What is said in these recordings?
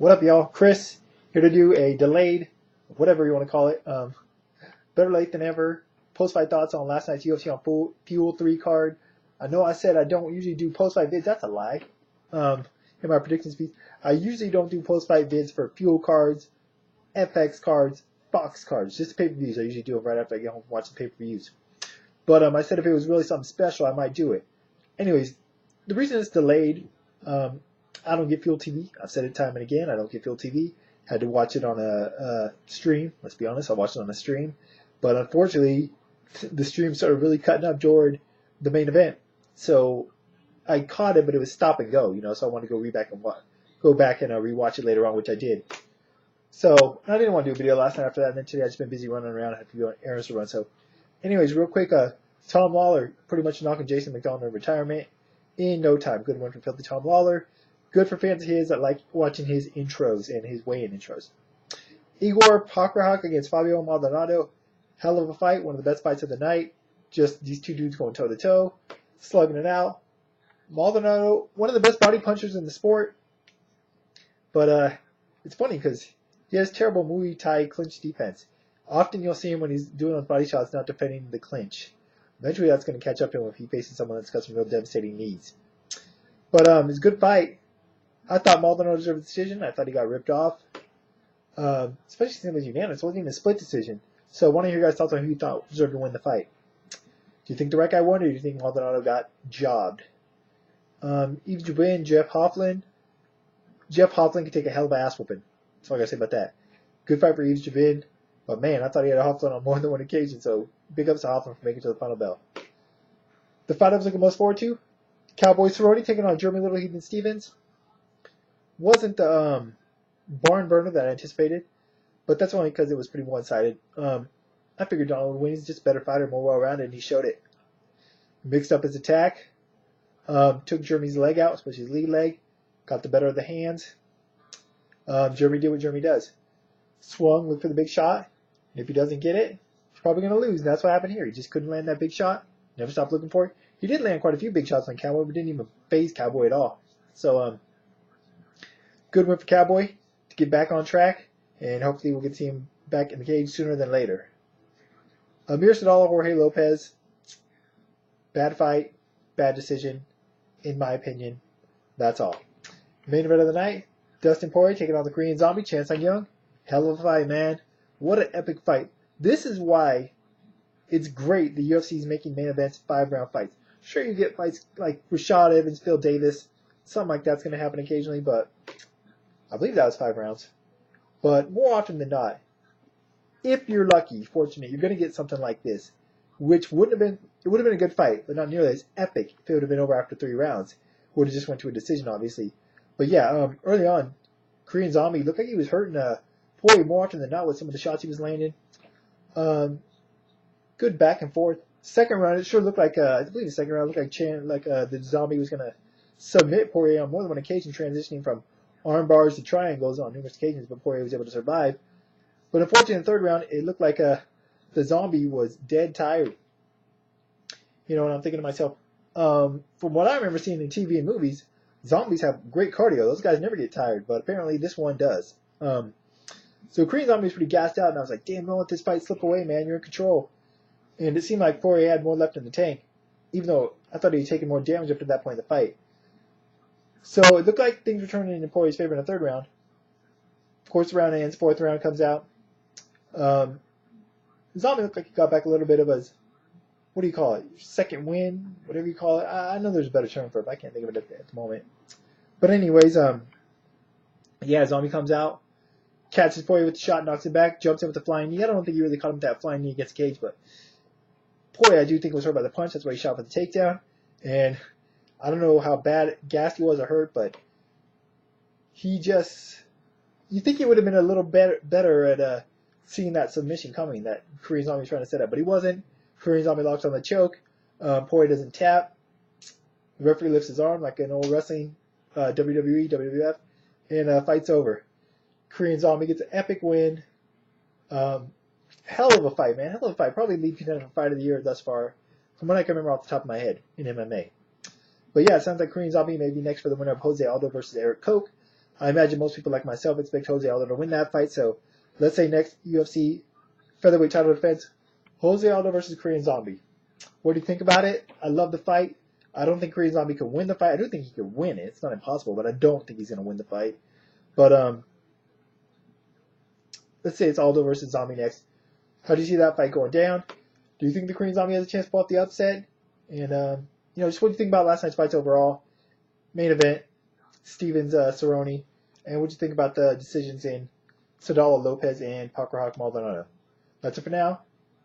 What up, y'all? Chris here to do a delayed, whatever you want to call it. Better late than ever. Post-fight thoughts on last night's UFC on Fuel 3 card. I know I said I don't usually do post-fight vids. That's a lie. In my predictions piece, I usually don't do post-fight vids for Fuel cards, FX cards, Fox cards. Just pay-per-views. I usually do it right after I get home from watching pay-per-views. But I said if it was really something special, I might do it. Anyways, the reason it's delayed, I don't get Fuel TV. I've said it time and again. I don't get Fuel TV. Had to watch it on a stream. Let's be honest. I watched it on a stream. But unfortunately, the stream started really cutting up toward the main event. So I caught it, but it was stop and go, so I wanted to go back and rewatch it later on, which I did. So I didn't want to do a video last night after that. And then today I've just been busy running around. I had to do errands to run. So anyways, real quick, Tom Lawler pretty much knocking Jason McDonald in retirement in no time. Good one for Filthy Tom Lawler. Good for fans of his that like watching his intros and his weigh-in intros. Igor Pokrahak against Fabio Maldonado. Hell of a fight. One of the best fights of the night. Just these two dudes going toe-to-toe. Slugging it out. Maldonado, one of the best body punchers in the sport. But it's funny because he has terrible Muay Thai clinch defense. Often you'll see him when he's doing those body shots not defending the clinch. Eventually that's going to catch up to him if he faces someone that's got some real devastating knees. But it's a good fight. I thought Maldonado deserved a decision. I thought he got ripped off. Especially since it was unanimous. It wasn't even a split decision. So I want to hear your guys' thoughts on who you thought deserved to win the fight. Do you think the right guy won, or do you think Maldonado got jobbed? Yves Jabin, Jeff Hoffland. Jeff Hoffland can take a hell of a ass whooping. That's all I got to say about that. Good fight for Yves Jabin. But man, I thought he had a Hoffland on more than one occasion. So big ups to Hoffland for making it to the final bell. The fight I was looking most forward to. Cowboy Cerrone taking on Jeremy Little Heathen Stevens. Wasn't the barn burner that I anticipated, but that's only because it was pretty one-sided. I figured Donald would win. He's just a better fighter, more well-rounded, and he showed it. Mixed up his attack, took Jeremy's leg out, especially his lead leg, got the better of the hands. Jeremy did what Jeremy does. Swung, looked for the big shot, and if he doesn't get it, he's probably going to lose, and that's what happened here. He just couldn't land that big shot, never stopped looking for it. He did land quite a few big shots on Cowboy, but didn't even phase Cowboy at all. So, good win for Cowboy to get back on track, and hopefully we'll get to see him back in the cage sooner than later. Amir Sadala, Jorge Lopez, bad fight, bad decision, in my opinion. That's all. Main event of the night, Dustin Poirer taking on the Korean Zombie, Chan Sung-young. Hell of a fight, man. What an epic fight. This is why it's great the UFC is making main events 5-round fights. Sure, you get fights like Rashad Evans, Phil Davis, something like that's going to happen occasionally, but I believe that was 5 rounds. But more often than not, if you're lucky, fortunate, you're going to get something like this, which would have been a good fight, but not nearly as epic if it would have been over after 3 rounds. Would have just went to a decision, obviously. But yeah, early on, Korean Zombie looked like he was hurting Poirier more often than not with some of the shots he was landing. Good back and forth. Second round, it sure looked like I believe the second round looked like the Zombie was going to submit Poirier on more than one occasion, transitioning from arm bars to triangles on numerous occasions, but Poirier was able to survive. But unfortunately, in the third round, it looked like the Zombie was dead tired. And I'm thinking to myself, from what I remember seeing in TV and movies, zombies have great cardio. Those guys never get tired, but apparently this one does. So Korean Zombie was pretty gassed out, and I was like, damn, don't let this fight slip away, man. You're in control. And it seemed like Poirier had more left in the tank, even though I thought he had taken more damage up to that point in the fight. So it looked like things were turning in Poirier's favor in the third round. Of course, the round ends. Fourth round comes out. Zombie looked like he got back a little bit of a, what do you call it? Second win, whatever you call it. I know there's a better term for it, but I can't think of it at the moment. But anyways, yeah, Zombie comes out, catches Poirier with the shot, knocks it back, jumps in with the flying knee. I don't think he really caught him with that flying knee against the cage, but Poirier I do think was hurt by the punch. That's why he shot for the takedown. And I don't know how bad gassed he was or hurt, but you think he would have been a little better at seeing that submission coming that Korean Zombie was trying to set up, but he wasn't. Korean Zombie locks on the choke. Poirier doesn't tap. The referee lifts his arm like an old wrestling WWE, WWF, and fight's over. Korean Zombie gets an epic win. Hell of a fight, man. Hell of a fight. Probably lead contender for fight of the year thus far, from what I can remember off the top of my head in MMA. But yeah, it sounds like Korean Zombie may be next for the winner of Jose Aldo versus Eric Koch. I imagine most people like myself expect Jose Aldo to win that fight. So let's say next UFC featherweight title defense, Jose Aldo versus Korean Zombie. What do you think about it? I love the fight. I don't think Korean Zombie could win the fight. I do think he could win it. It's not impossible, but I don't think he's going to win the fight. But let's say it's Aldo versus Zombie next. How do you see that fight going down? Do you think the Korean Zombie has a chance to pull off the upset? And just what do you think about last night's fights overall? Main event, Stevens Cerrone, and what do you think about the decisions in Sadala Lopez and Pakrahak Maldonado? That's it for now.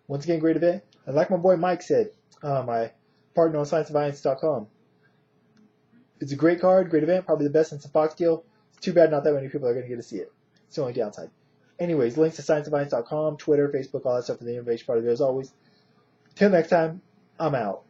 Once again, great event. And like my boy Mike said, my partner on ScienceOfViolence.com, it's a great card, great event, probably the best since the Fox deal. It's too bad not that many people are going to get to see it. It's the only downside. Anyways, links to ScienceOfViolence.com, Twitter, Facebook, all that stuff in the information part of it as always. Till next time, I'm out.